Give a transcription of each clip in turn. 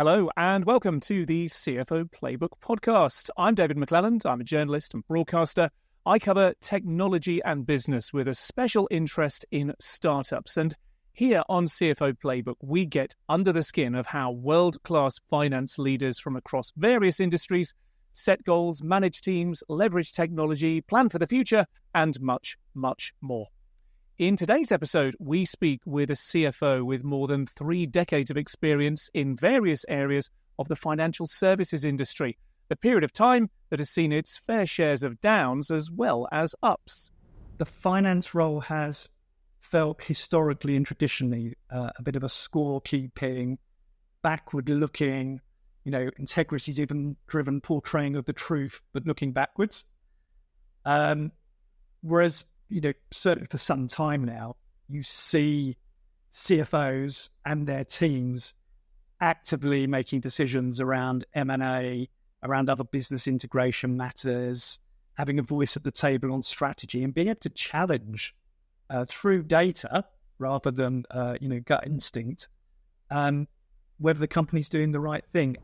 Hello and welcome to the CFO Playbook podcast. I'm David McClelland. I'm a journalist and broadcaster. I cover technology and business with a special interest in startups. And here on CFO Playbook, we get under the skin of how world-class finance leaders from across various industries set goals, manage teams, leverage technology, plan for the future, and much, much more. In today's episode, we speak with a CFO with more than 3 decades of experience in various areas of the financial services industry, a period of time that has seen its fair shares of downs as well as ups. The finance role has felt historically and traditionally a bit of a scorekeeping, backward-looking, integrity-driven portraying of the truth, but looking backwards. Whereas certainly for some time now, you see CFOs and their teams actively making decisions around M&A, around other business integration matters, having a voice at the table on strategy and being able to challenge through data rather than, gut instinct, whether the company's doing the right thing.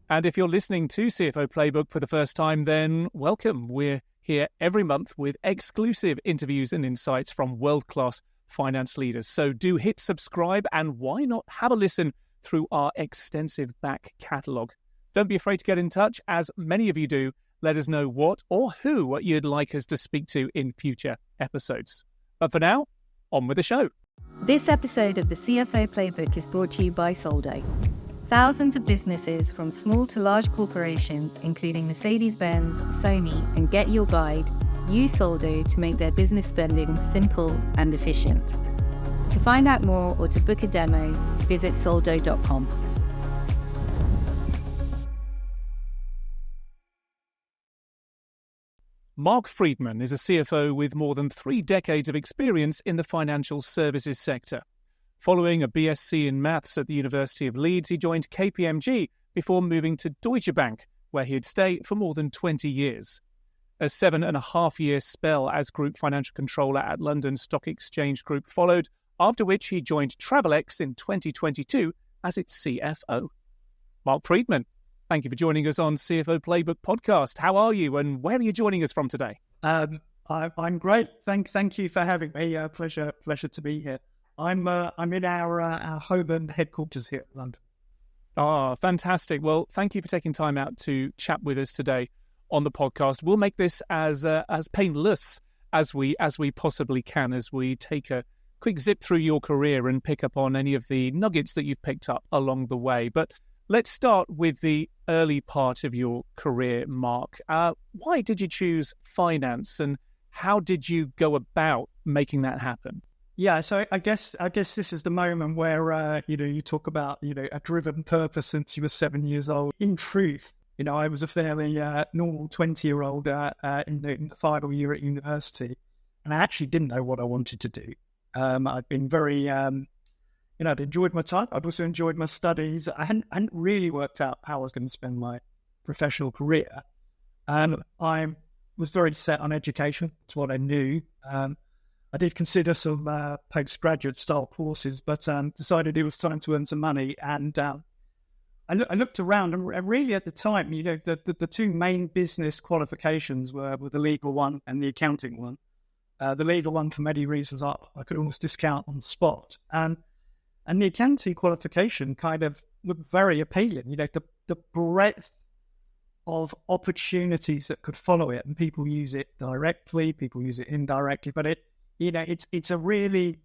And if you're listening to CFO Playbook for the first time, then welcome. We're here every month with exclusive interviews and insights from world-class finance leaders. So do hit subscribe and why not have a listen through our extensive back catalogue. Don't be afraid to get in touch, as many of you do. Let us know what or who you'd like us to speak to in future episodes. But for now, on with the show. This episode of the CFO Playbook is brought to you by Soldo. Thousands of businesses, from small to large corporations, including Mercedes-Benz, Sony, and Get Your Guide, use Soldo to make their business spending simple and efficient. To find out more or to book a demo, visit soldo.com. Mark Freedman is a CFO with more than 3 decades of experience in the financial services sector. Following a BSc in Maths at the University of Leeds, he joined KPMG before moving to Deutsche Bank, where he'd stay for more than 20 years. A 7.5-year spell as Group Financial Controller at London Stock Exchange Group followed, after which he joined Travelex in 2022 as its CFO. Mark Freedman, thank you for joining us on CFO Playbook podcast. How are you and where are you joining us from today? I'm great. Thank you for having me. Pleasure to be here. I'm in our Holborn headquarters here in London. Ah, fantastic. Well, thank you for taking time out to chat with us today on the podcast. We'll make this as painless as we possibly can, as we take a quick zip through your career and pick up on any of the nuggets that you've picked up along the way. But let's start with the early part of your career, Mark. Why did you choose finance, and how did you go about making that happen? Yeah, so I guess this is the moment where you talk about a driven purpose since you were 7 years old. In truth, I was a fairly normal 20-year-old in the final year at university, and I actually didn't know what I wanted to do. I'd been very, I'd enjoyed my time. I'd also enjoyed my studies. I hadn't really worked out how I was going to spend my professional career. I was very set on education. It's what I knew. I did consider some postgraduate style courses, but decided it was time to earn some money. And I looked around, and really at the time, the 2 main business qualifications were the legal one and the accounting one. The legal one, for many reasons, I could almost discount on the spot. And the accounting qualification kind of looked very appealing. The breadth of opportunities that could follow it, and people use it directly, people use it indirectly, but it's a really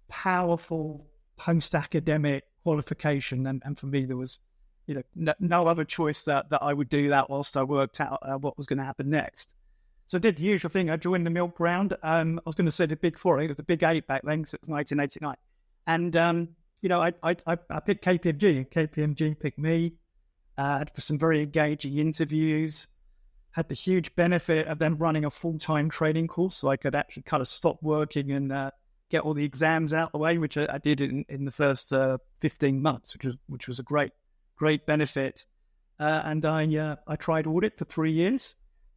powerful post-academic qualification. And for me, there was, no other choice that I would do that whilst I worked out what was going to happen next. So I did the usual thing. I joined the milk round. I was going to say the Big Four. It was the Big 8 back then, because it was 1989. And, I picked KPMG, and KPMG picked me for some very engaging interviews. Had the huge benefit of them running a full-time training course, so I could actually kind of stop working and get all the exams out of the way, which I did in the first 15 months, which was a great benefit. And I tried audit for 3 years,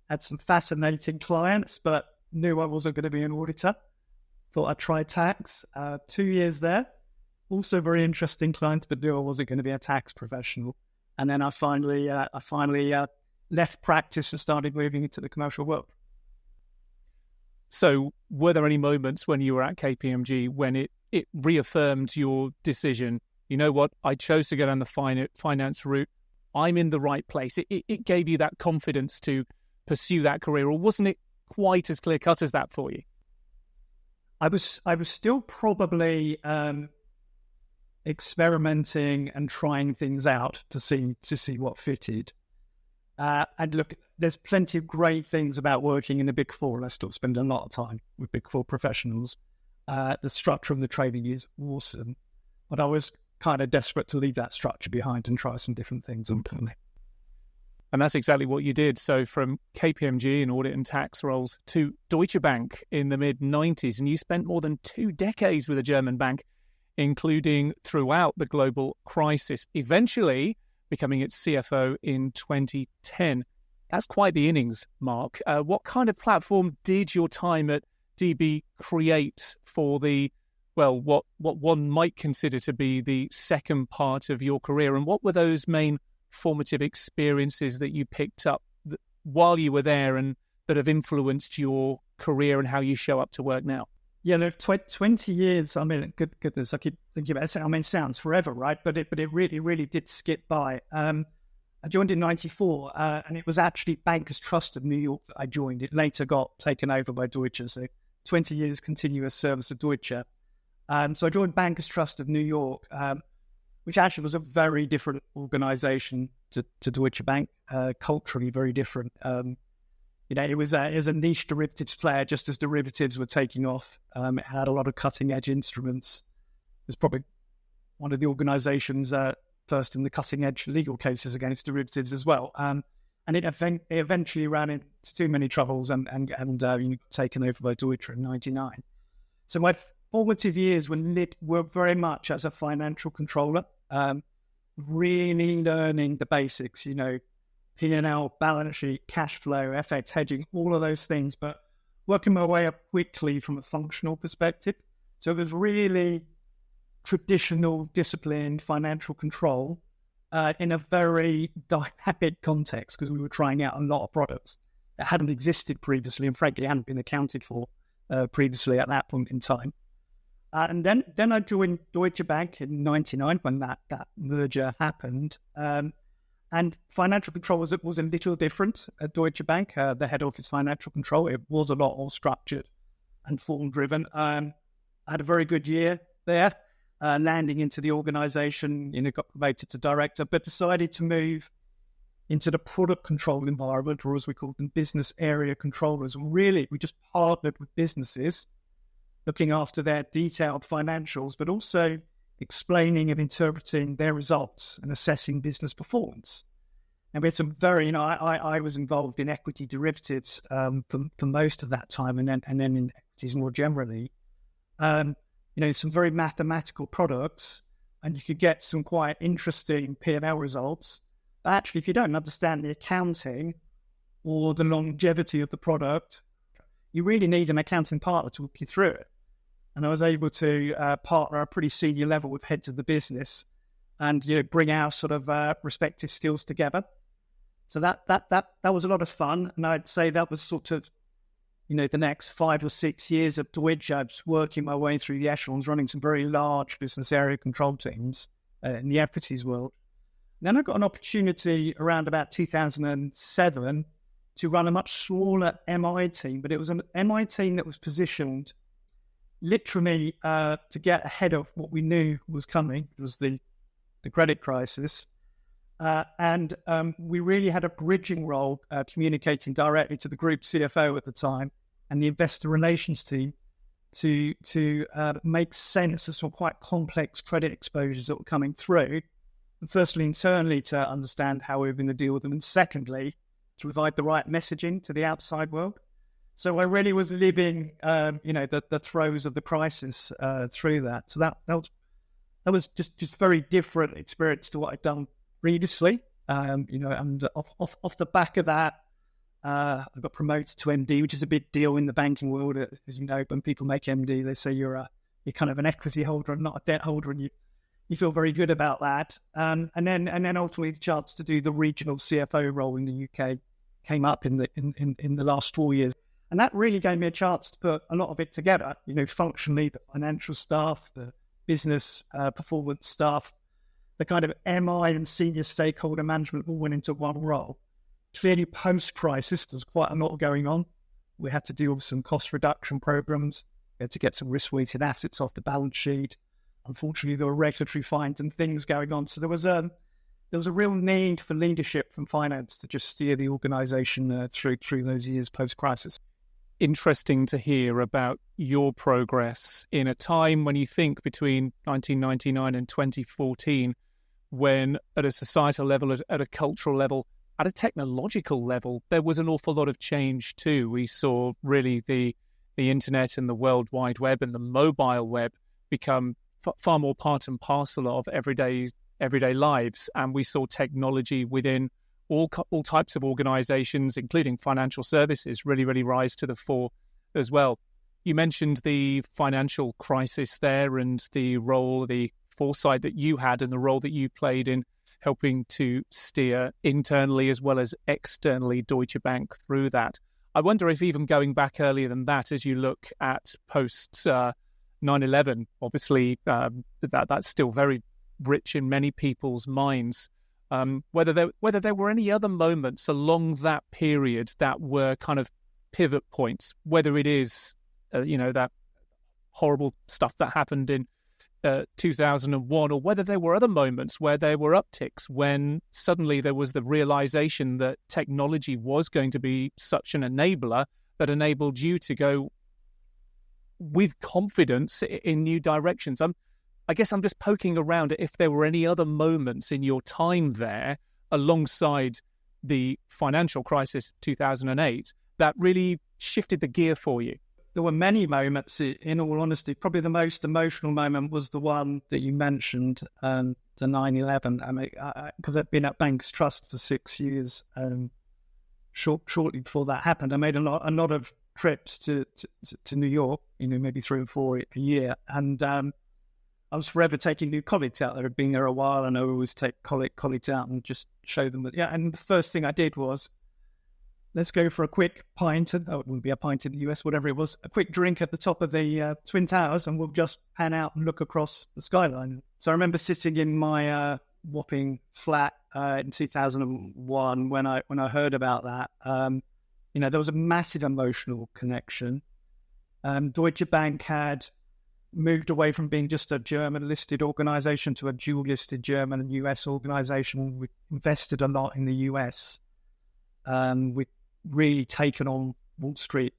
had some fascinating clients, but knew I wasn't going to be an auditor. Thought I'd try tax. 2 years there, also very interested in clients, but knew I wasn't going to be a tax professional. And then I finally left practice and started moving into the commercial world. So were there any moments when you were at KPMG when it reaffirmed your decision? You know what? I chose to go down the finance route. I'm in the right place. It gave you that confidence to pursue that career, or wasn't it quite as clear cut as that for you? I was still probably experimenting and trying things out to see what fitted. And look, there's plenty of great things about working in the Big Four, and I still spend a lot of time with Big Four professionals. The structure of the training is awesome, but I was kind of desperate to leave that structure behind and try some different things. And that's exactly what you did. So from KPMG in audit and tax roles to Deutsche Bank in the mid-90s, and you spent more than 2 decades with a German bank, including throughout the global crisis, eventually becoming its CFO in 2010. That's quite the innings, Mark. What kind of platform did your time at DB create for what one might consider to be the second part of your career? And what were those main formative experiences that you picked up while you were there and that have influenced your career and how you show up to work now? Yeah, look, 20 years, I mean, goodness, I keep thinking about it. I mean, it sounds forever, right? But it really did skip by. I joined in 94, and it was actually Bankers Trust of New York that I joined. It later got taken over by Deutsche, so 20 years continuous service of Deutsche. So I joined Bankers Trust of New York, which actually was a very different organization to Deutsche Bank, culturally very different. It was a niche derivatives player, just as derivatives were taking off. It had a lot of cutting-edge instruments. It was probably one of the organizations first in the cutting-edge legal cases against derivatives as well. And it eventually ran into too many troubles and taken over by Deutsche in 99. So my formative years were very much as a financial controller, really learning the basics, P&L, balance sheet, cash flow, FX hedging, all of those things, but working my way up quickly from a functional perspective. So it was really traditional, disciplined financial control in a very dynamic context, because we were trying out a lot of products that hadn't existed previously and frankly hadn't been accounted for previously at that point in time. And then I joined Deutsche Bank in 99 when that merger happened. And financial control was a little different at Deutsche Bank. The head office financial control, it was a lot more structured and form-driven. I had a very good year there, landing into the organization, got promoted to director, but decided to move into the product control environment, or as we call them, business area controllers. And really, we just partnered with businesses, looking after their detailed financials, but also explaining and interpreting their results and assessing business performance. And we had some very, I was involved in equity derivatives for most of that time, and then in equities more generally. Some very mathematical products, and you could get some quite interesting P&L results. But actually, if you don't understand the accounting or the longevity of the product, you really need an accounting partner to walk you through it. And I was able to partner at a pretty senior level with heads of the business and, bring our sort of respective skills together. So that was a lot of fun. And I'd say that was sort of, the next 5 or 6 years of Deutsche. I was working my way through the echelons, running some very large business area control teams in the equities world. And then I got an opportunity around about 2007 to run a much smaller MI team, but it was an MI team that was positioned literally to get ahead of what we knew was coming. It was the credit crisis. And we really had a bridging role communicating directly to the group CFO at the time and the investor relations team to make sense of some quite complex credit exposures that were coming through. And firstly, internally, to understand how we were going to deal with them. And secondly, to provide the right messaging to the outside world. So I really was living, the throes of the crisis through that. So that was just very different experience to what I'd done previously. And off the back of that, I got promoted to MD, which is a big deal in the banking world. As you know, when people make MD, they say you're kind of an equity holder and not a debt holder, and you feel very good about that. And then ultimately the chance to do the regional CFO role in the UK came up in the last 4 years. And that really gave me a chance to put a lot of it together, functionally, the financial staff, the business performance staff, the kind of MI and senior stakeholder management all went into one role. Clearly, post-crisis, there's quite a lot going on. We had to deal with some cost reduction programs. We had to get some risk-weighted assets off the balance sheet. Unfortunately, there were regulatory fines and things going on. So there was a real need for leadership from finance to just steer the organisation through those years post-crisis. Interesting to hear about your progress in a time when you think between 1999 and 2014, when at a societal level, at a cultural level, at a technological level, there was an awful lot of change too. We saw really the internet and the World Wide Web and the mobile web become far more part and parcel of everyday lives, and we saw technology within all types of organizations, including financial services, really rise to the fore as well. You mentioned the financial crisis there and the role, the foresight that you had and the role that you played in helping to steer internally as well as externally Deutsche Bank through that. I wonder if even going back earlier than that, as you look at post 9/11, obviously that's still very rich in many people's minds. Whether there were any other moments along that period that were kind of pivot points, whether it is, that horrible stuff that happened in 2001, or whether there were other moments where there were upticks when suddenly there was the realization that technology was going to be such an enabler that enabled you to go with confidence in new directions. I guess I'm just poking around at if there were any other moments in your time there alongside the financial crisis 2008 that really shifted the gear for you. There were many moments, in all honesty. Probably the most emotional moment was the one that you mentioned, the 9/11. I mean, because I'd been at Banks Trust for 6 years, shortly before that happened. I made a lot of trips to New York, maybe 3 or 4 a year, and I was forever taking new colleagues out there. I'd been there a while, and I always take colleagues out and just show them that. Yeah, and the first thing I did was, let's go for a quick pint. It wouldn't be a pint in the US, whatever it was. A quick drink at the top of the Twin Towers, and we'll just pan out and look across the skyline. So I remember sitting in my whopping flat in 2001 when I heard about that. There was a massive emotional connection. Deutsche Bank had moved away from being just a German-listed organisation to a dual-listed German and US organisation. We invested a lot in the US. We'd really taken on Wall Street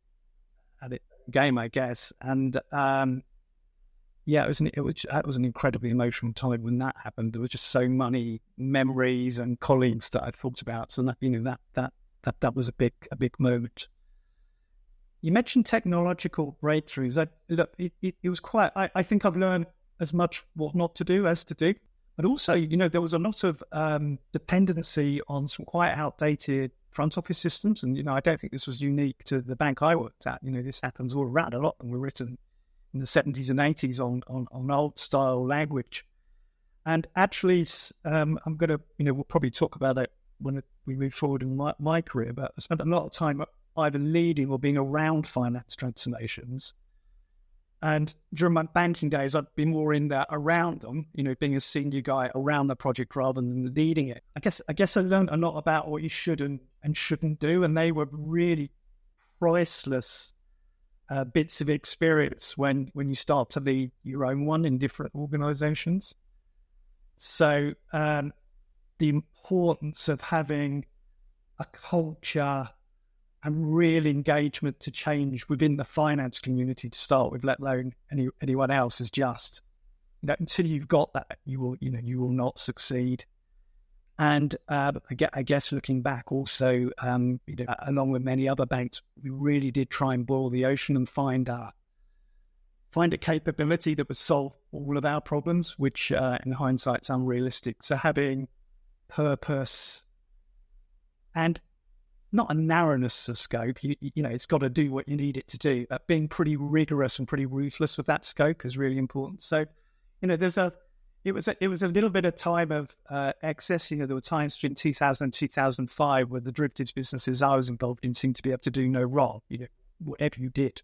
at its game, I guess. And that was an incredibly emotional time when that happened. There was just so many memories and colleagues that I thought about. So that was a big moment. You mentioned technological breakthroughs. It was quite. I think I've learned as much what not to do as to do. But also, there was a lot of dependency on some quite outdated front office systems. And, I don't think this was unique to the bank I worked at. This happens all around. A lot of them were written in the 70s and 80s on old style language. And actually, I'm going to, we'll probably talk about it when we move forward in my career, but I spent a lot of time either leading or being around finance transformations. And during my banking days, I'd be more in there around them, being a senior guy around the project rather than leading it. I guess I learned a lot about what you should and shouldn't do, and they were really priceless bits of experience when you start to lead your own one in different organizations. So the importance of having a culture and real engagement to change within the finance community to start with, let alone anyone else, is just, until you've got that, you will not succeed. And I guess looking back also, along with many other banks, we really did try and boil the ocean and find a capability that would solve all of our problems, which in hindsight is unrealistic. So having purpose and not a narrowness of scope, it's got to do what you need it to do. But being pretty rigorous and pretty ruthless with that scope is really important. So, there's It was a little bit of time of excess. There were times between 2000 and 2005 where the derivatives businesses I was involved in seemed to be able to do no wrong. Whatever you did,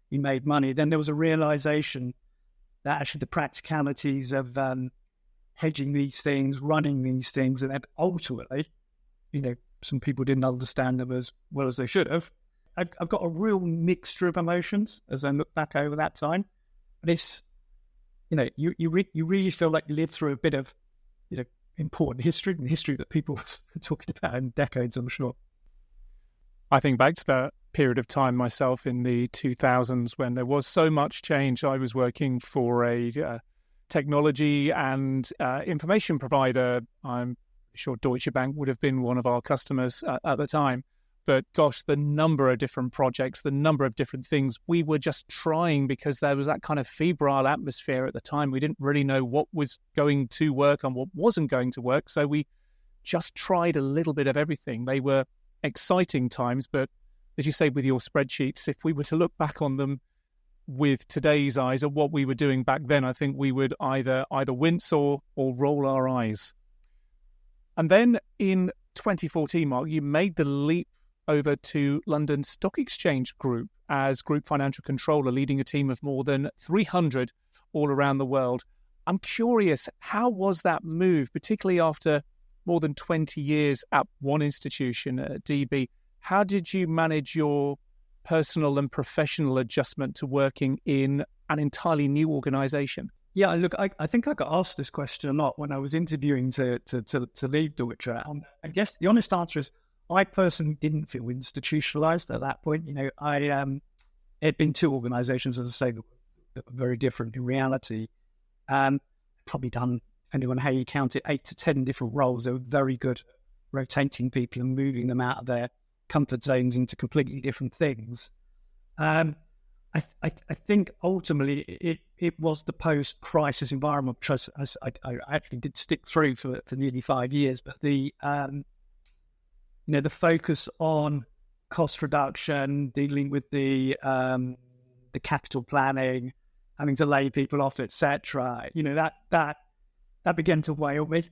you made money. Then there was a realization that actually the practicalities of hedging these things, running these things, and then ultimately, some people didn't understand them as well as they should have. I've got a real mixture of emotions as I look back over that time. But it's, you really feel like you lived through a bit of, important history, and history that people are talking about in decades, I'm sure. I think back to that period of time myself in the 2000s when there was so much change. I was working for a technology and information provider. I'm sure Deutsche Bank would have been one of our customers at the time. But gosh, the number of different projects, the number of different things we were just trying, because there was that kind of febrile atmosphere at the time. We didn't really know what was going to work and what wasn't going to work. So we just tried a little bit of everything. They were exciting times, but as you say, with your spreadsheets, if we were to look back on them with today's eyes at what we were doing back then, I think we would either wince or roll our eyes. And then in 2014, Mark, you made the leap over to London Stock Exchange Group as Group Financial Controller, leading a team of more than 300 all around the world. I'm curious, how was that move, particularly after more than 20 years at one institution, at DB? How did you manage your personal and professional adjustment to working in an entirely new organisation? Yeah, look, I think I got asked this question a lot when I was interviewing to leave Deutsche. I guess the honest answer is I personally didn't feel institutionalized at that point. I had been two organizations, as I say, that were very different in reality. Probably done, depending on how you count it, 8 to 10 different roles. They were very good at rotating people and moving them out of their comfort zones into completely different things. I think ultimately it was the post-crisis environment, which I actually did stick through for nearly 5 years, but the focus on cost reduction, dealing with the capital planning, having to lay people off, etc. That began to weigh on me,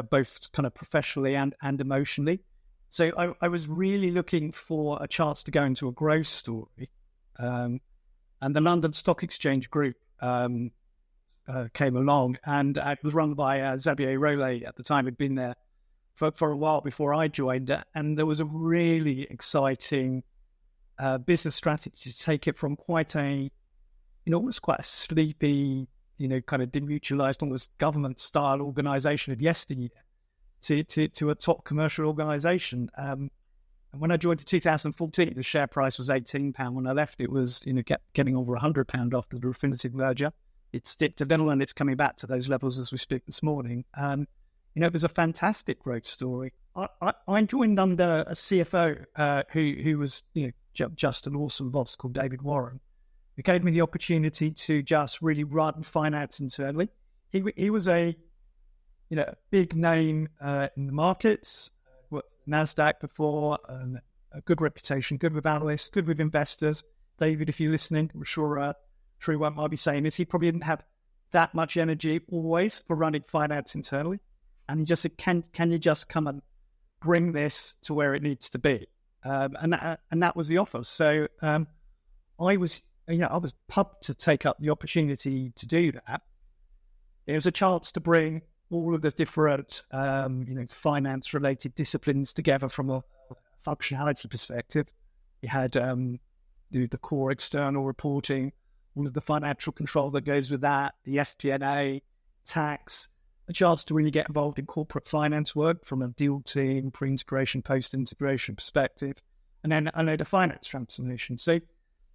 both kind of professionally and emotionally. So I was really looking for a chance to go into a growth story. And the London Stock Exchange Group came along, and it was run by Xavier Role at the time. Had been there for a while before I joined, and there was a really exciting business strategy to take it from quite a, almost quite a sleepy, kind of demutualized, almost government-style organisation of yesteryear to a top commercial organisation. And when I joined in 2014, the share price was £18. When I left, it was getting over £100 after the Refinitiv merger. It dipped a little, and it's coming back to those levels as we speak this morning. It was a fantastic growth story. I joined under a CFO who was just an awesome boss called David Warren, who gave me the opportunity to just really run finance internally. He was a big name in the markets, worked for NASDAQ before, a good reputation, good with analysts, good with investors. David, if you're listening, I'm sure he won't mind me saying this. He probably didn't have that much energy always for running finance internally. And he just said, can you just come and bring this to where it needs to be? And that was the offer. So I was pumped to take up the opportunity to do that. There was a chance to bring all of the different, finance-related disciplines together from a functionality perspective. You had the core external reporting, all of the financial control that goes with that, the FP&A, tax, a chance to really get involved in corporate finance work from a deal team, pre-integration, post-integration perspective, and then I know the finance transformation. So,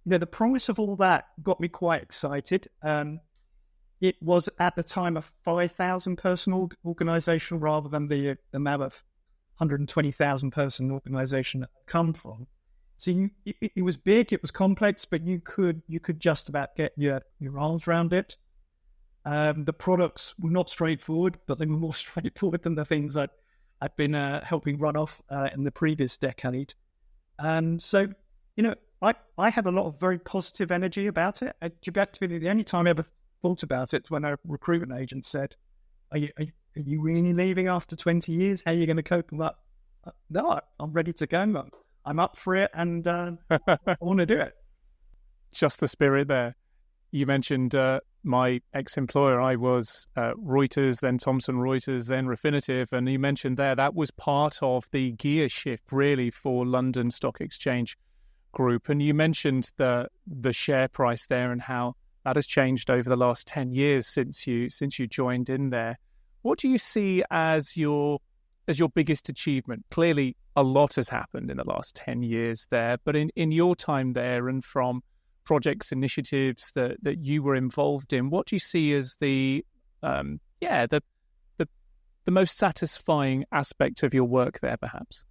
the promise of all that got me quite excited. It was at the time a 5,000 person organisation rather than the mammoth 120,000 person organisation that I'd come from. So it was big, it was complex, but you could just about get your arms around it. The products were not straightforward, but they were more straightforward than the things I'd been helping run off in the previous decade. So, I had a lot of very positive energy about it. The only time I ever thought about it when a recruitment agent said, are you really leaving after 20 years? How are you going to cope with that? No, I'm ready to go. I'm up for it, and I want to do it. Just the spirit there. You mentioned my ex-employer. I was Reuters, then Thomson Reuters, then Refinitiv, and you mentioned there that was part of the gear shift really for London Stock Exchange Group. And you mentioned the share price there and how that has changed over the last 10 years since you joined in there. What do you see as your biggest achievement? Clearly, a lot has happened in the last 10 years there, but in your time there and from projects, initiatives that you were involved in, what do you see as the most satisfying aspect of your work there, perhaps?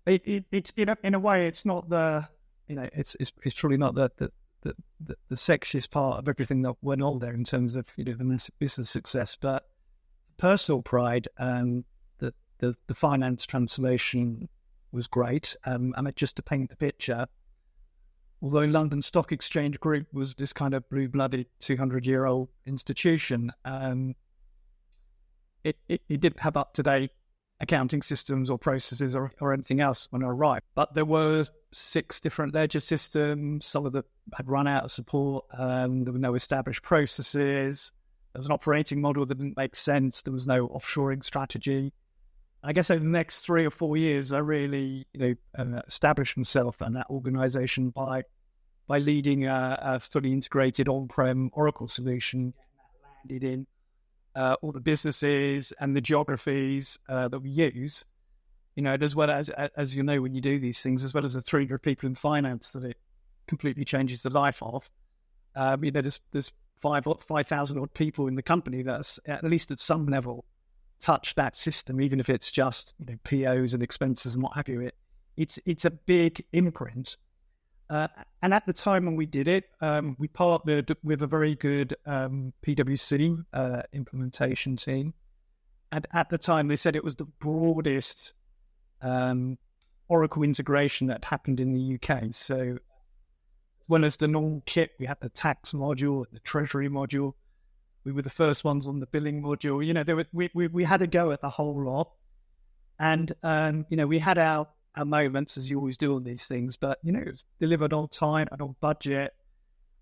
It's in a way, it's not it's truly not the sexiest part of everything that went on there in terms of the massive business success, but personal pride. The finance transformation was great. Just to paint the picture, although London Stock Exchange Group was this kind of blue-blooded 200-year-old institution, it didn't have up-to-date accounting systems or processes or anything else when I arrived. But there were 6 different ledger systems. Some of them had run out of support. There were no established processes. There was an operating model that didn't make sense. There was no offshoring strategy. I guess over the next 3 or 4 years, I really, established myself and that organisation by leading a fully integrated on-prem Oracle solution that landed in all the businesses and the geographies that we use. As well as when you do these things, as well as the 300 people in finance that it completely changes the life of. There's 5,000 odd people in the company that's at least at some level touch that system, even if it's just POs and expenses and what have you. It's a big imprint. And at the time when we did it, we partnered with a very good PwC implementation team. And at the time, they said it was the broadest Oracle integration that happened in the UK. So as well as the normal kit, we had the tax module, the treasury module. We were the first ones on the billing module. We had a go at the whole lot. And, we had our moments, as you always do on these things, but, it was delivered on time and on budget.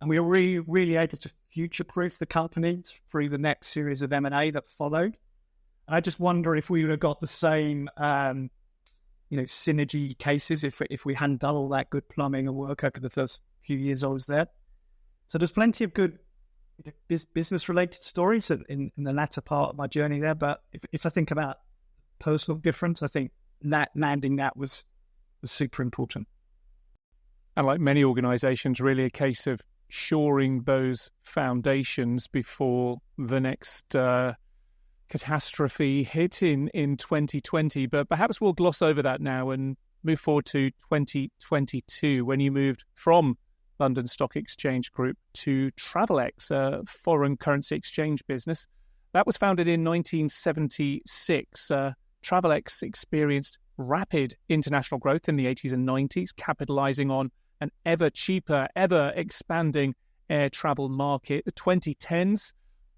And we were really, really able to future-proof the company through the next series of M&A that followed. And I just wonder if we would have got the same, synergy cases if we hadn't done all that good plumbing and work over the first few years I was there. So there's plenty of good business-related stories in the latter part of my journey there. But if I think about personal difference, I think landing that was super important. And like many organisations, really a case of shoring those foundations before the next catastrophe hit in 2020. But perhaps we'll gloss over that now and move forward to 2022, when you moved from London Stock Exchange Group to Travelex, a foreign currency exchange business. That was founded in 1976. Travelex experienced rapid international growth in the 80s and 90s, capitalizing on an ever cheaper, ever expanding air travel market. The 2010s,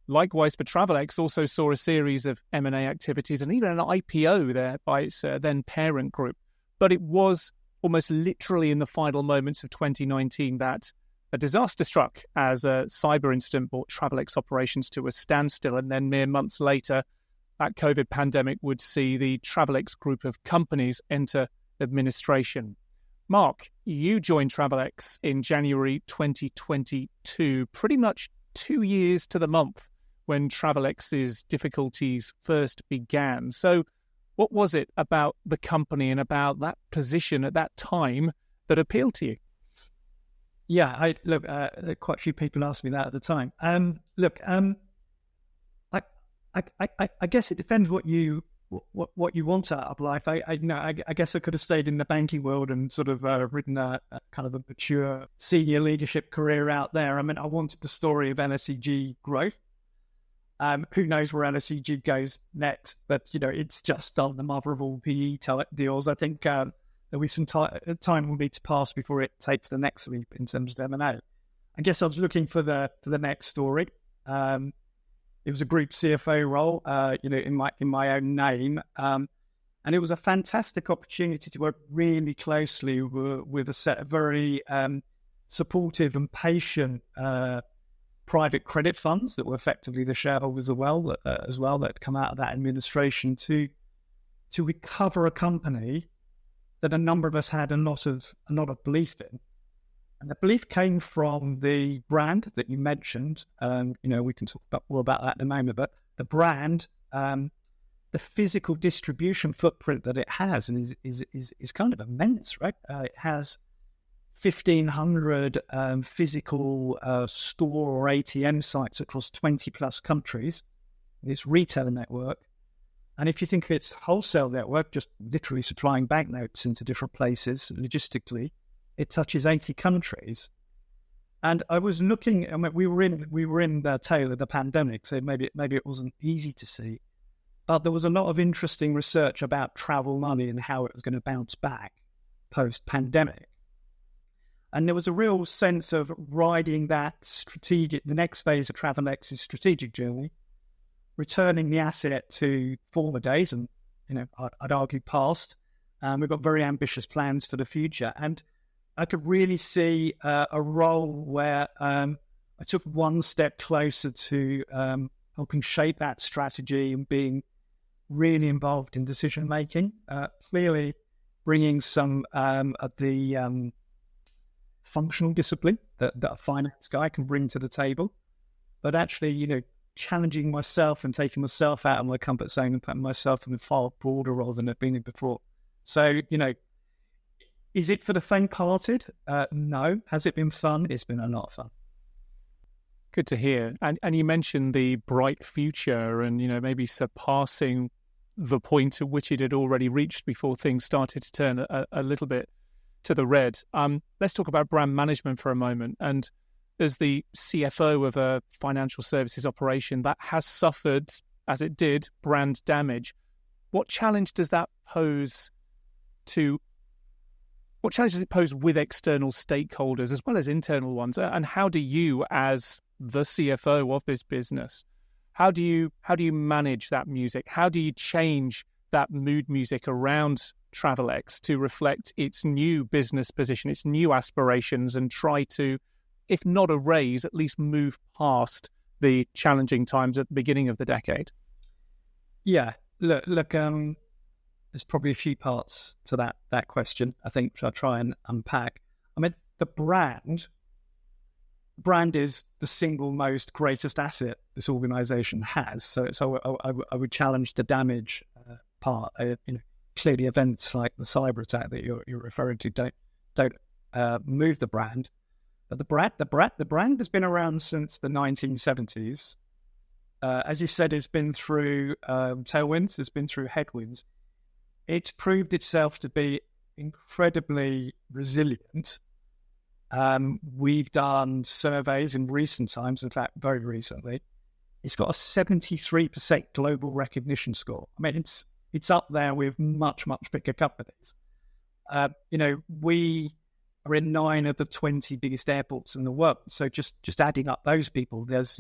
likewise for Travelex, also saw a series of M&A activities and even an IPO there by its then parent group. But it was almost literally in the final moments of 2019 that a disaster struck as a cyber incident brought Travelex operations to a standstill. And then mere months later, that COVID pandemic would see the Travelex group of companies enter administration. Mark, you joined Travelex in January 2022, pretty much 2 years to the month when Travelex's difficulties first began. So what was it about the company and about that position at that time that appealed to you? Yeah, quite a few people asked me that at the time. I guess it depends what you want out of life. I guess I could have stayed in the banking world and sort of ridden a kind of a mature senior leadership career out there. I mean, I wanted the story of LSEG growth. Who knows where LSEG goes next? But it's just done the mother of all PE type deals. I think there'll be some time will need to pass before it takes the next leap in terms of M&A. I guess I was looking for the next story. It was a group CFO role, in my own name. And it was a fantastic opportunity to work really closely with a set of very supportive and patient private credit funds that were effectively the shareholders as well that had come out of that administration to recover a company that a number of us had a lot of belief in. And the belief came from the brand that you mentioned. We can talk more about that in a moment, but the brand, the physical distribution footprint that it has is kind of immense, right? It has 1,500 physical store or ATM sites across 20 plus countries. Its retail network. And if you think of its wholesale network, just literally supplying banknotes into different places logistically, it touches 80 countries. And I was looking, we were in the tail of the pandemic, so maybe it wasn't easy to see. But there was a lot of interesting research about travel money and how it was going to bounce back post-pandemic. And there was a real sense of riding that the next phase of Travelex's strategic journey, returning the asset to former days and, I'd argue past. We've got very ambitious plans for the future. And I could really see a role where I took one step closer to helping shape that strategy and being really involved in decision-making, clearly bringing some of the functional discipline that a finance guy can bring to the table, but actually, challenging myself and taking myself out of my comfort zone and putting myself in a far broader role than I've been in before. So, is it for the faint-hearted? No. Has it been fun? It's been a lot of fun. Good to hear. And you mentioned the bright future and, maybe surpassing the point at which it had already reached before things started to turn a little bit to the red. Let's talk about brand management for a moment. And as the CFO of a financial services operation that has suffered, as it did, brand damage, what challenge does it pose with external stakeholders as well as internal ones? And how do you, as the CFO of this business, how do you manage that music? How do you change that mood music around Travelex to reflect its new business position, its new aspirations, and try to, if not erase, at least move past the challenging times at the beginning of the decade? Yeah, look. There's probably a few parts to that question, I think, which I'll try and unpack. I mean, the brand is the single most greatest asset this organization has. So I would challenge the damage part. Clearly, events like the cyber attack that you're referring to don't move the brand. But the brand has been around since the 1970s. As you said, it's been through tailwinds. It's been through headwinds. It's proved itself to be incredibly resilient. We've done surveys in recent times, in fact, very recently. It's got a 73% global recognition score. I mean, it's up there with much, much bigger companies. We are in 9 of the 20 biggest airports in the world. So just adding up those people, there's,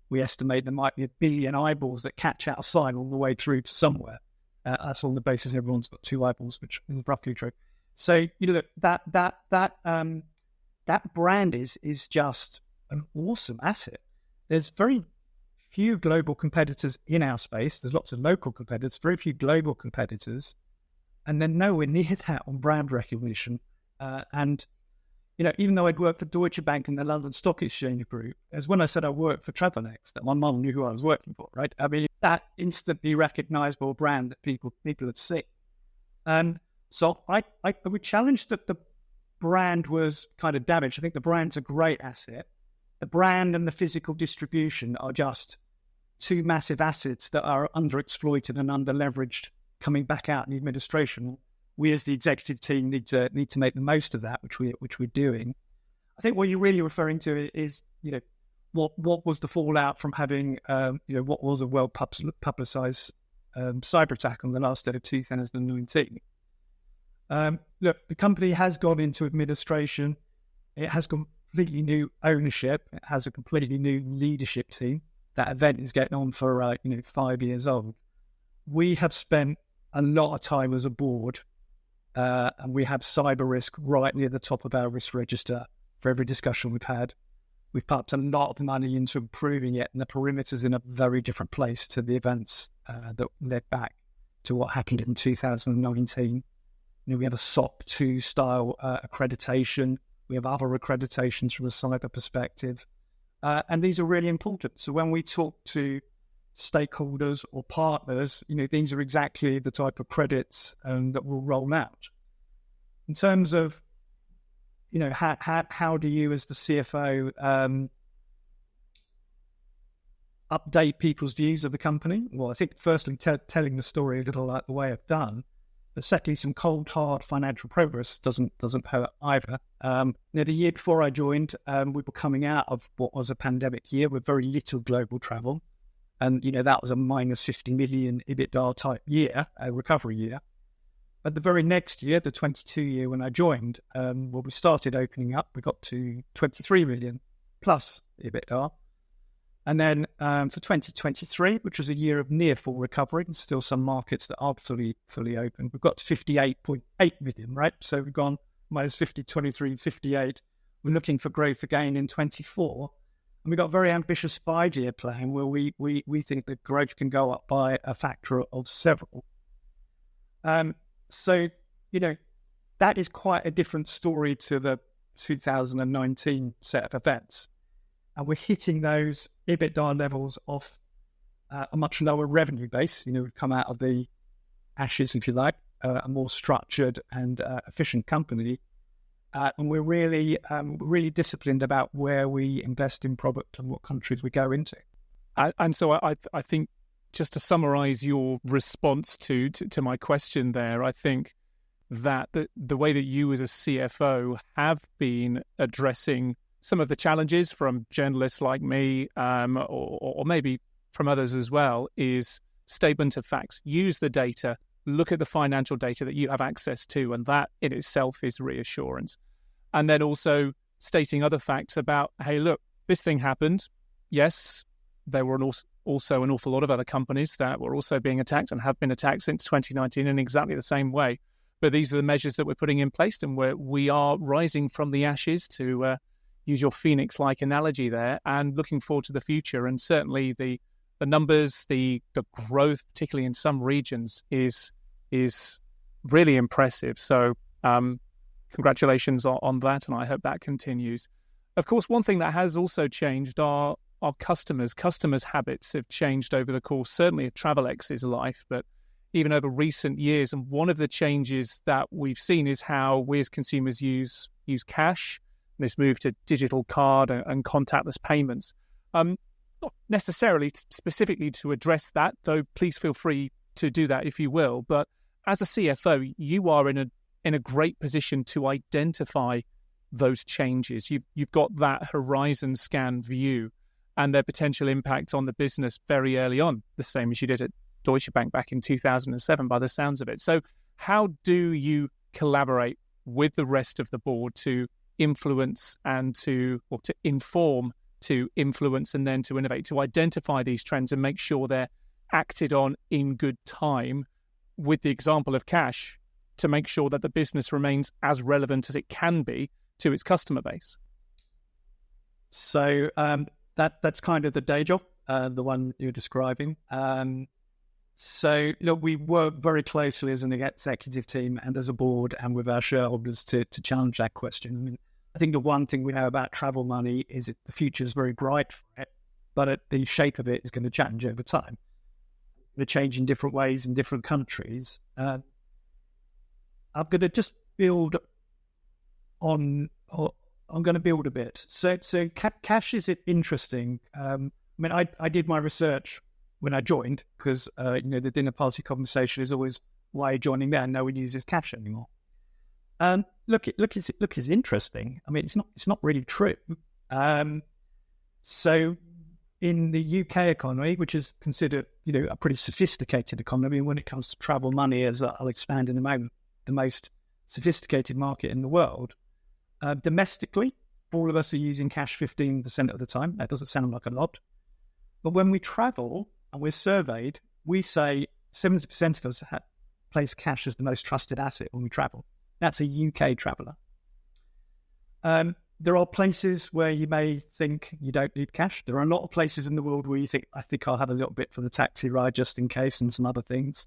we estimate there might be 1 billion eyeballs that catch outside all the way through to somewhere. That's on the basis everyone's got 2 eyeballs, which is roughly true. So, that brand is just an awesome asset. There's very few global competitors in our space. There's lots of local competitors, very few global competitors, and they're nowhere near that on brand recognition. Even though I'd worked for Deutsche Bank and the London Stock Exchange Group, as when I said I worked for Travelex, that my mum knew who I was working for, right? I mean, that instantly recognizable brand that people had seen. So I would challenge that the brand was kind of damaged. I think the brand's a great asset. The brand and the physical distribution are just 2 massive assets that are underexploited and underleveraged coming back out in the administration. We as the executive team need to make the most of that, which we're doing. I think what you're really referring to is, what was the fallout from having, what was a well-publicised cyber attack on the last day of 2019. Look, the company has gone into administration. It has completely new ownership. It has a completely new leadership team. that event is getting on for 5 years old. We have spent a lot of time as a board, and we have cyber risk right near the top of our risk register for every discussion we've had. We've pumped a lot of money into improving it, and the perimeter's in a very different place to the events that led back to what happened in 2019. We have a SOC 2 style accreditation. We have other accreditations from a cyber perspective. And these are really important. So when we talk to stakeholders or partners, these are exactly the type of credits that we'll roll out. In terms of, how do you as the CFO update people's views of the company? Well, I think firstly, telling the story a little like the way I've done, but secondly, some cold, hard financial progress doesn't hurt either. The year before I joined, we were coming out of what was a pandemic year with very little global travel. And, that was a minus 50 million EBITDA type year, a recovery year. But the very next year, the 22 year when I joined, we started opening up. We got to 23 million plus EBITDA. And then for 2023, which was a year of near full recovery, and still some markets that aren't fully open, we've got to 58.8 million, right? So we've gone minus 50, 23, 58. We're looking for growth again in 24. And we've got a very ambitious 5-year plan where we think that growth can go up by a factor of several. So, that is quite a different story to the 2019 set of events. And we're hitting those EBITDA levels off a much lower revenue base. We've come out of the ashes, if you like, a more structured and efficient company. And we're really disciplined about where we invest in product and what countries we go into. And so I think, just to summarize your response to my question there, I think that the way that you as a CFO have been addressing some of the challenges from journalists like me, or maybe from others as well, is statement of facts. Use the data, look at the financial data that you have access to, and that in itself is reassurance. And then also stating other facts about, hey, look, this thing happened. Yes, there were also an awful lot of other companies that were also being attacked and have been attacked since 2019 in exactly the same way. But these are the measures that we're putting in place, and we are rising from the ashes, to use your phoenix-like analogy there, and looking forward to the future. And certainly the numbers, the growth, particularly in some regions, is really impressive. So congratulations on that, and I hope that continues. Of course, one thing that has also changed are our customers. Customers' habits have changed over the course, certainly of Travelex's life, but even over recent years. And one of the changes that we've seen is how we as consumers use cash. This move to digital card and contactless payments. Not necessarily specifically to address that, though please feel free to do that if you will. But as a CFO, you are in a great position to identify those changes. You've got that horizon scan view and their potential impact on the business very early on, the same as you did at Deutsche Bank back in 2007 by the sounds of it. So how do you collaborate with the rest of the board to influence and to inform, to influence and then to innovate, to identify these trends and make sure they're acted on in good time, with the example of cash, to make sure that the business remains as relevant as it can be to its customer base? So that's kind of the day job, the one you're describing. So look, we work very closely as an executive team and as a board and with our shareholders to challenge that question. I mean, I think the one thing we know about travel money is that the future is very bright for it, but the shape of it is going to change over time. It's going to change in different ways in different countries. I'm going to just build on, or I'm going to build a bit. So cash is interesting. I mean, I did my research when I joined because, the dinner party conversation is always, why are you joining there? No one uses cash anymore. Look, it's interesting. I mean, it's not really true. So in the UK economy, which is considered, a pretty sophisticated economy when it comes to travel money, as I'll expand in a moment, the most sophisticated market in the world, domestically, all of us are using cash 15% of the time. That doesn't sound like a lot. But when we travel and we're surveyed, we say 70% of us place cash as the most trusted asset when we travel. That's a UK traveller. There are places where you may think you don't need cash. There are a lot of places in the world where you think, I think I'll have a little bit for the taxi ride just in case, and some other things.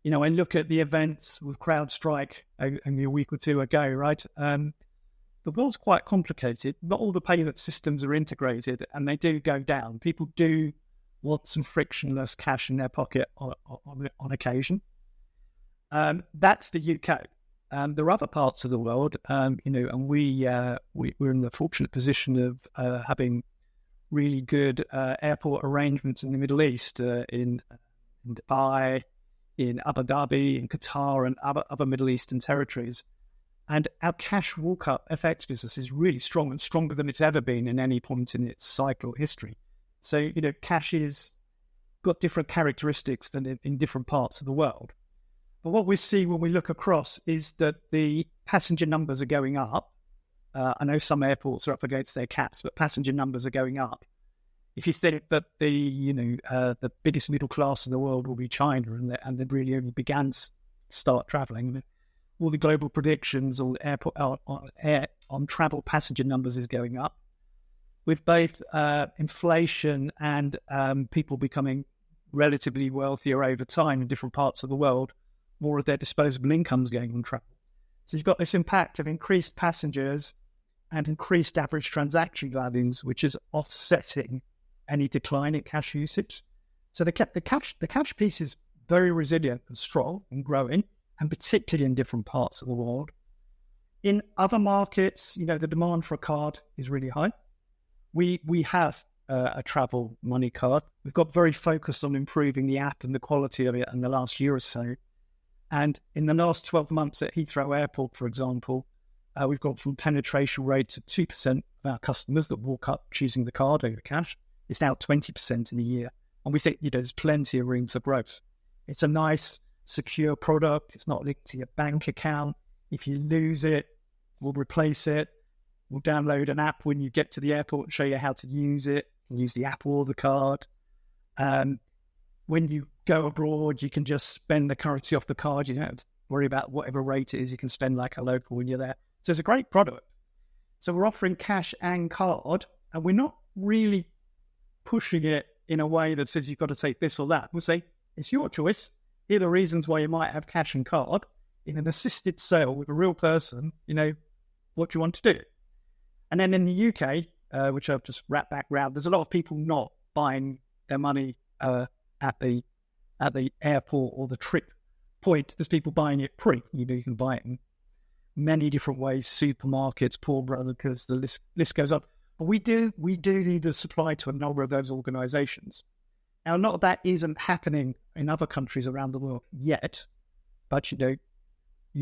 You know, I look at the events with CrowdStrike only a week or two ago, right? The world's quite complicated. Not all the payment systems are integrated, and they do go down. People do want some frictionless cash in their pocket on occasion. That's the UK. There are other parts of the world, and we're in the fortunate position of having really good airport arrangements in the Middle East, in Dubai, in Abu Dhabi, in Qatar, and other Middle Eastern territories. And our cash walk-up FX business is really strong, and stronger than it's ever been in any point in its cycle or history. So, cash is got different characteristics than in different parts of the world. But what we see when we look across is that the passenger numbers are going up. I know some airports are up against their caps, but passenger numbers are going up. If you think that the biggest middle class in the world will be China, and they really only began to start travelling, I mean, all the global predictions on airport on travel passenger numbers is going up. With both inflation and people becoming relatively wealthier over time in different parts of the world, more of their disposable incomes going on travel. So you've got this impact of increased passengers and increased average transaction values, which is offsetting any decline in cash usage. So the cash piece is very resilient and strong and growing, and particularly in different parts of the world. In other markets, the demand for a card is really high. We have a travel money card. We've got very focused on improving the app and the quality of it in the last year or so. And in the last 12 months at Heathrow Airport, for example, we've gone from penetration rate to 2% of our customers that walk up choosing the card over cash. It's now 20% in a year. And we think there's plenty of room for growth. It's a nice, secure product. It's not linked to your bank account. If you lose it, we'll replace it. We'll download an app when you get to the airport and show you how to use it. You use the app or the card. When you go abroad, you can just spend the currency off the card. You don't have to worry about whatever rate it is. You can spend like a local when you're there. So it's a great product. So we're offering cash and card, and we're not really pushing it in a way that says you've got to take this or that. We'll say, it's your choice. Here are the reasons why you might have cash and card. In an assisted sale with a real person, what do you want to do? And then in the UK, which I've just wrapped back round, there's a lot of people not buying their money at the airport or the trip point. There's people buying it pre. You can buy it in many different ways, supermarkets, pawnbrokers, the list goes on. But we do need to supply to a number of those organisations. Now, a lot of that isn't happening in other countries around the world yet, but you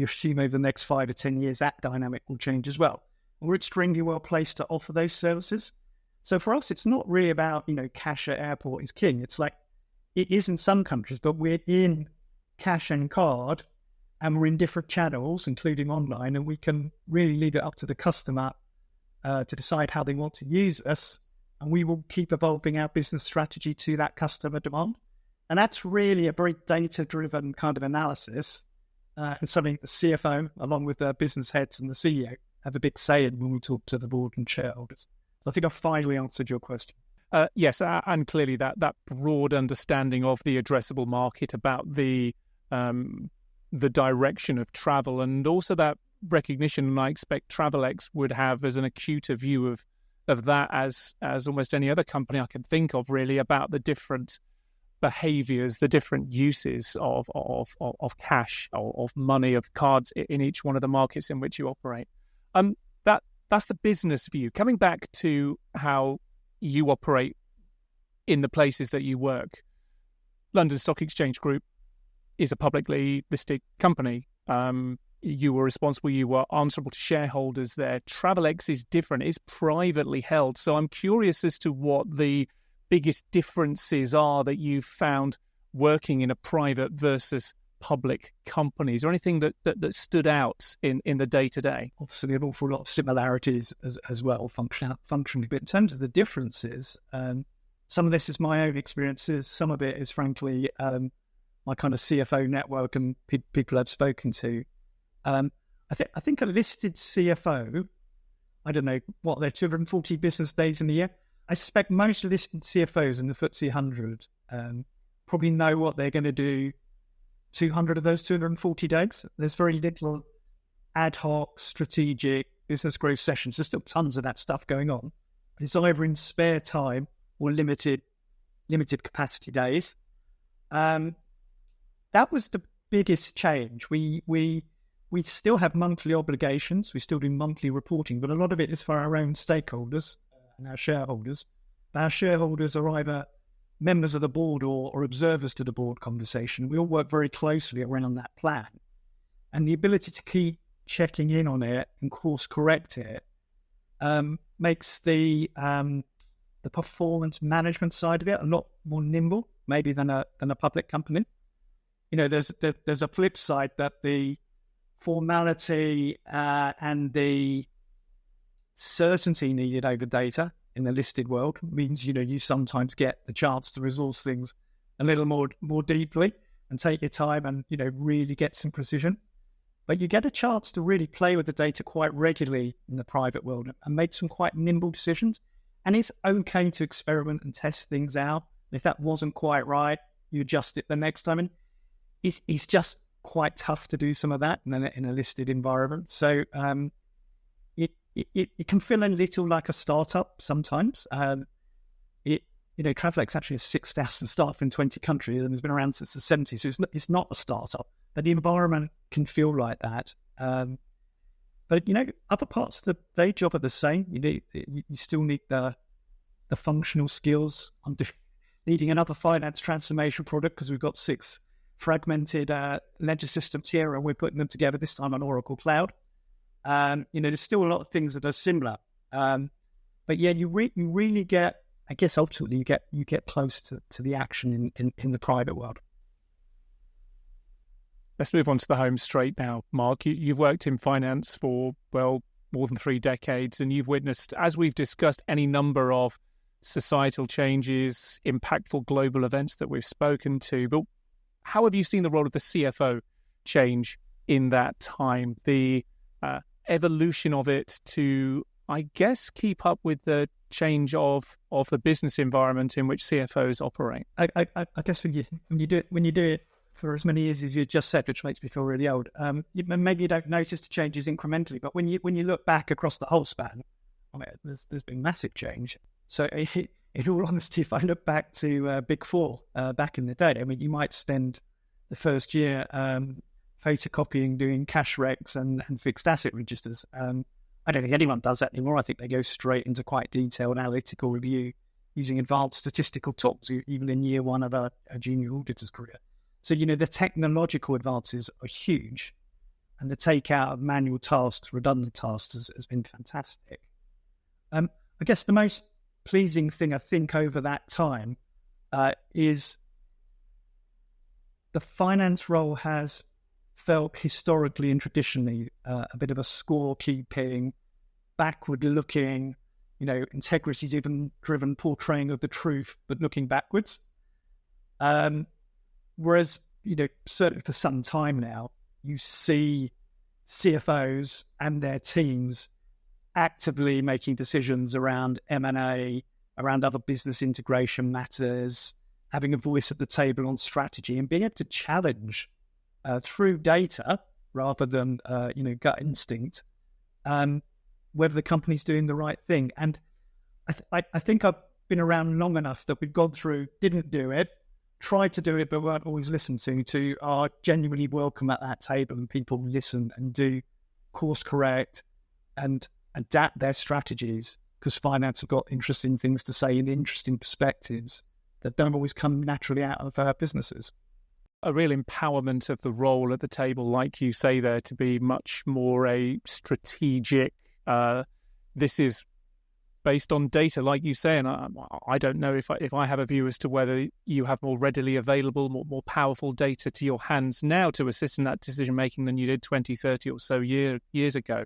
assume over the next 5 to 10 years that dynamic will change as well. And we're extremely well placed to offer those services. So for us, it's not really about, cash at airport is king. It's like it is in some countries, but we're in cash and card, and we're in different channels, including online, and we can really leave it up to the customer to decide how they want to use us. And we will keep evolving our business strategy to that customer demand. And that's really a very data-driven kind of analysis, and something the CFO, along with the business heads and the CEO, have a big say in when we talk to the board and shareholders. So I think I've finally answered your question. Yes, and clearly that broad understanding of the addressable market, about the direction of travel, and also that recognition, and I expect Travelex would have as an acuter view of that as almost any other company I can think of, really, about the different behaviours, the different uses of cash, of money, of cards in each one of the markets in which you operate. That's the business view. Coming back to how you operate in the places that you work, London Stock Exchange Group is a publicly listed company. You were responsible, you were answerable to shareholders there. Travelex is different, it's privately held. So I'm curious as to what the biggest differences are that you've found working in a private versus public company. Is there anything that stood out in the day-to-day? Obviously, an awful lot of similarities as well, functionally. But in terms of the differences, some of this is my own experiences. Some of it is, frankly, my kind of CFO network and people I've spoken to. I think a listed CFO, I don't know, what, there are 240 business days in a year? I suspect most listed CFOs in the FTSE 100 probably know what they're going to do 200 of those 240 days. There's very little ad hoc, strategic business growth sessions. There's still tons of that stuff going on. But it's either in spare time or limited capacity days. That was the biggest change. We still have monthly obligations. We still do monthly reporting, but a lot of it is for our own stakeholders and our shareholders. Our shareholders are either members of the board or observers to the board conversation. We all work very closely around that plan. And the ability to keep checking in on it and course correct it makes the performance management side of it a lot more nimble, maybe than a public company. You know, there's a flip side that the formality and the certainty needed over data in the listed world means, you know, you sometimes get the chance to resource things a little more deeply and take your time and, you know, really get some precision. But you get a chance to really play with the data quite regularly in the private world and make some quite nimble decisions. And it's okay to experiment and test things out. And if that wasn't quite right, you adjust it the next time. And it's just quite tough to do some of that in a listed environment. So it can feel a little like a startup sometimes. Travelex actually has 6,000 staff in 20 countries and has been around since the 70s. So it's not a startup, but the environment can feel like that. But, you know, other parts of the day job are the same. You still need the functional skills. I'm needing another finance transformation product because we've got 6 fragmented ledger systems here and we're putting them together this time on Oracle Cloud. There's still a lot of things that are similar. But yeah, you really get, I guess ultimately you get close to the action in the private world. Let's move on to the home straight now, Mark. You've worked in finance for, well, more than 3 decades, and you've witnessed, as we've discussed, any number of societal changes, impactful global events that we've spoken to. But how have you seen the role of the CFO change in that time? The evolution of it to, I guess, keep up with the change of the business environment in which CFOs operate. I guess when you do it for as many years as you just said, which makes me feel really old, maybe you don't notice the changes incrementally, but when you look back across the whole span, I mean, there's been massive change. So in all honesty, if I look back to Big Four back in the day, I mean, you might spend the first year photocopying, doing cash recs and fixed asset registers. I don't think anyone does that anymore. I think they go straight into quite detailed analytical review using advanced statistical tools, even in year one of a junior auditor's career. So, you know, the technological advances are huge, and the takeout of manual tasks, redundant tasks has been fantastic. I guess the most pleasing thing I think over that time is the finance role has felt historically and traditionally a bit of a scorekeeping, backward-looking, you know, integrity-driven portraying of the truth, but looking backwards. Whereas, you know, certainly for some time now, you see CFOs and their teams actively making decisions around M&A, around other business integration matters, having a voice at the table on strategy and being able to challenge through data rather than, gut instinct, whether the company's doing the right thing. And I think I've been around long enough that we've gone through, didn't do it, tried to do it, but weren't always listened to are genuinely welcome at that table, and people listen and do course correct and adapt their strategies, because finance have got interesting things to say and interesting perspectives that don't always come naturally out of our businesses. A real empowerment of the role at the table, like you say there, to be much more a strategic, this is based on data, like you say, and I don't know if I have a view as to whether you have more readily available, more powerful data to your hands now to assist in that decision-making than you did 20, 30 or so years ago.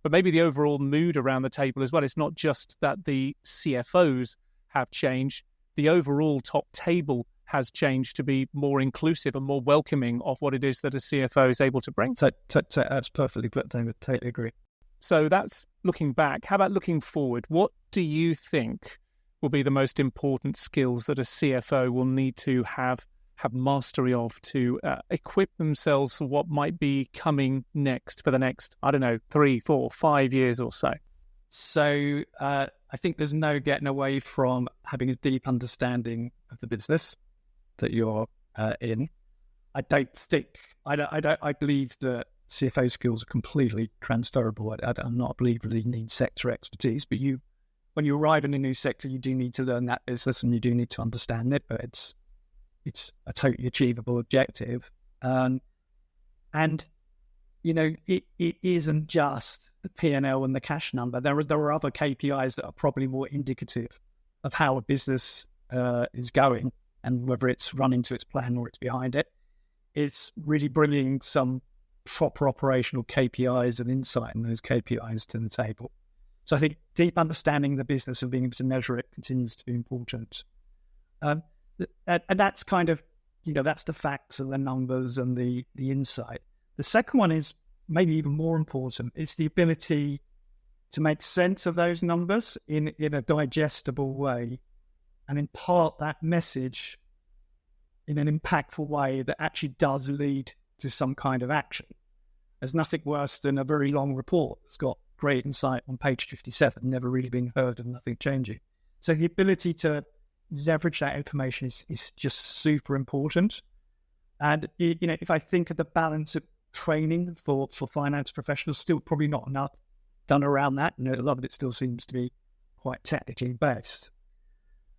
But maybe the overall mood around the table as well, it's not just that the CFOs have changed, the overall top table has changed to be more inclusive and more welcoming of what it is that a CFO is able to bring. So that's perfectly put, David. Totally agree. So that's looking back. How about looking forward? What do you think will be the most important skills that a CFO will need to have mastery of to equip themselves for what might be coming next for the next, 3, 4, 5 years or so? So I think there's no getting away from having a deep understanding of the business that you're in. I believe that CFO skills are completely transferable. I'm not a believer that you need sector expertise, but when you arrive in a new sector, you do need to learn that business and you do need to understand it, but it's a totally achievable objective. And it isn't just the P&L and the cash number. There are other KPIs that are probably more indicative of how a business is going and whether it's running to its plan or it's behind it. It's really bringing some proper operational KPIs and insight in those KPIs to the table. So I think deep understanding of the business and being able to measure it continues to be important. And that's kind of, that's the facts and the numbers and the insight. The second one is maybe even more important. It's the ability to make sense of those numbers in a digestible way and impart that message in an impactful way that actually does lead to some kind of action. There's nothing worse than a very long report that's got great insight on page 57, never really being heard and nothing changing. So the ability to leverage that information is just super important. And, if I think of the balance of training for finance professionals, still probably not enough done around that. A lot of it still seems to be quite technically based.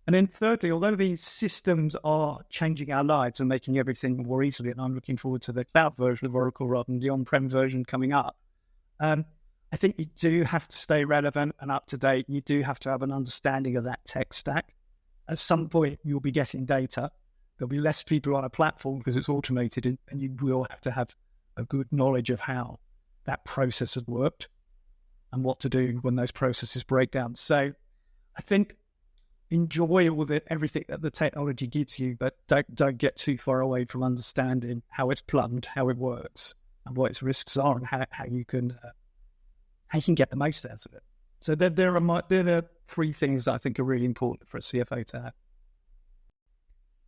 And then thirdly, although these systems are changing our lives and making everything more easily, and I'm looking forward to the cloud version of Oracle rather than the on-prem version coming up, I think you do have to stay relevant and up to date. You do have to have an understanding of that tech stack. At some point, you'll be getting data. There'll be less people on a platform because it's automated, and you will have to have a good knowledge of how that process has worked and what to do when those processes break down. So I think enjoy everything that the technology gives you, but don't get too far away from understanding how it's plumbed, how it works, and what its risks are, and how you can get the most out of it. So there are three things that I think are really important for a CFO to have.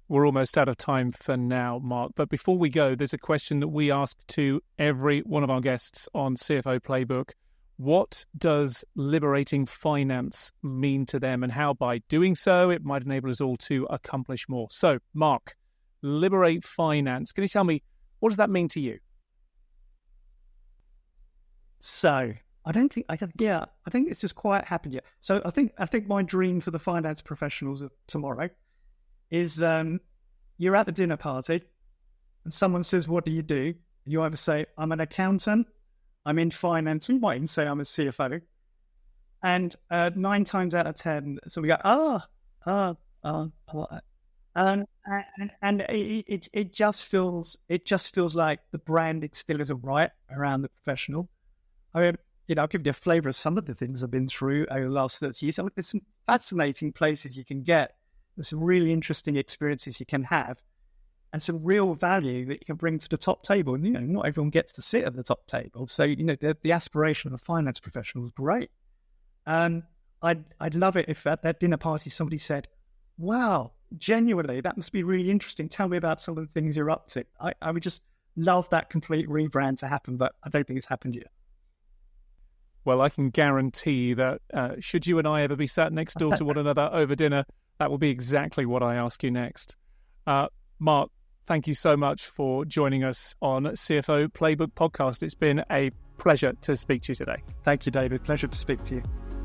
We're almost out of time for now, Mark. But before we go, there's a question that we ask to every one of our guests on CFO Playbook. What does liberating finance mean to them, and how by doing so it might enable us all to accomplish more? So, Mark, liberate finance. Can you tell me, what does that mean to you? So, I think it's just quite happened yet. So I think my dream for the finance professionals of tomorrow is you're at the dinner party and someone says, "What do you do?" You either say, "I'm an accountant," "I'm in finance," you might even say, "I'm a CFO." And 9 times out of 10, so we go, and it just feels like the branding still isn't right around the professional. I mean, I'll give you a flavour of some of the things I've been through over the last 30 years. There's some fascinating places you can get. There's some really interesting experiences you can have, and some real value that you can bring to the top table. And, not everyone gets to sit at the top table. So, the aspiration of a finance professional is great. I'd love it if at that dinner party somebody said, "Wow, genuinely, that must be really interesting. Tell me about some of the things you're up to." I would just love that complete rebrand to happen, but I don't think it's happened yet. Well, I can guarantee that should you and I ever be sat next door to one another over dinner, that will be exactly what I ask you next. Mark, thank you so much for joining us on CFO Playbook Podcast. It's been a pleasure to speak to you today. Thank you, David. Pleasure to speak to you.